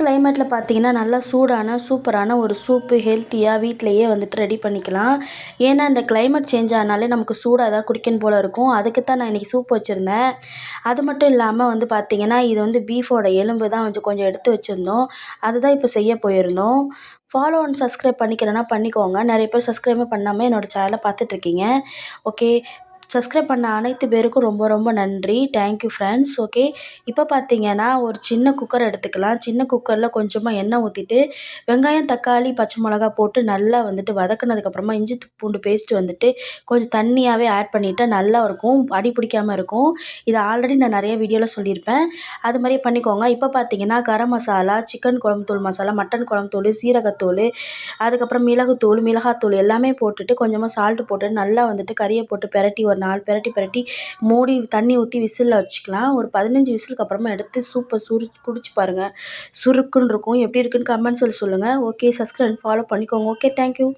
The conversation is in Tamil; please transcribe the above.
கிளைமேட்டில் பார்த்தீங்கன்னா நல்லா சூடான சூப்பரான ஒரு சூப்பு ஹெல்த்தியாக வீட்டிலையே வந்துட்டு ரெடி பண்ணிக்கலாம். ஏன்னா இந்த கிளைமேட் சேஞ்ச் ஆனாலே நமக்கு சூடாக ஏதாவது குடிக்கணும் போல் இருக்கும். அதுக்கு தான் நான் இன்றைக்கி சூப் வச்சுருந்தேன். அது மட்டும் இல்லாமல் வந்து பார்த்திங்கன்னா இது வந்து பீஃபோட எலும்பு தான் கொஞ்சம் எடுத்து வச்சுருந்தோம். அதுதான் இப்போ செய்ய போயிருந்தோம். ஃபாலோ அண்ட் சப்ஸ்கிரைப் பண்ணிக்கிறேன்னா பண்ணிக்கோங்க. நிறைய பேர் சப்ஸ்கிரைபே பண்ணாமல் என்னோடய சேனலை பார்த்துட்ருக்கீங்க. ஓகே, சப்ஸ்கிரைப் பண்ண அனைத்து பேருக்கும் ரொம்ப ரொம்ப நன்றி. Thank you friends. ஓகே, இப்போ பார்த்தீங்கன்னா ஒரு சின்ன குக்கர் எடுத்துக்கலாம். சின்ன குக்கரில் கொஞ்சமாக எண்ணெய் ஊற்றிட்டு வெங்காயம், தக்காளி, பச்சை மிளகா போட்டு நல்லா வந்துட்டு வதக்குனதுக்கப்புறமா இஞ்சி பூண்டு பேஸ்ட்டு வந்துட்டு கொஞ்சம் தண்ணியாகவே ஆட் பண்ணிவிட்டா நல்லா இருக்கும், அடி பிடிக்காமல் இருக்கும். இதை ஆல்ரெடி நான் நிறைய வீடியோவில் சொல்லியிருப்பேன். அது மாதிரியே பண்ணிக்கோங்க. இப்போ பார்த்தீங்கன்னா கரம் மசாலா, சிக்கன் குழம்பு தூள் மசாலா, மட்டன் குழம்பு தூள், சீரகத்தூள், அதுக்கப்புறம் மிளகுத்தூள், மிளகாத்தூள் எல்லாமே போட்டுட்டு கொஞ்சமாக சால்ட்டு போட்டு நல்லா வந்துட்டு கறியை போட்டு பெரட்டி ஒரு 4 பெரட்டி மூடி தண்ணி ஊற்றி விசிலில் வச்சுக்கலாம். ஒரு 15 விசிலுக்கு அப்புறமா எடுத்து சூப்பை குடிச்சு பாருங்கள். சுருக்குன்னு இருக்கும். எப்படி இருக்குன்னு கமெண்ட்ஸில் சொல்லுங்கள். ஓகே, சப்ஸ்கிரைப் ஃபாலோ பண்ணிக்கோங்க. Okay, thank you.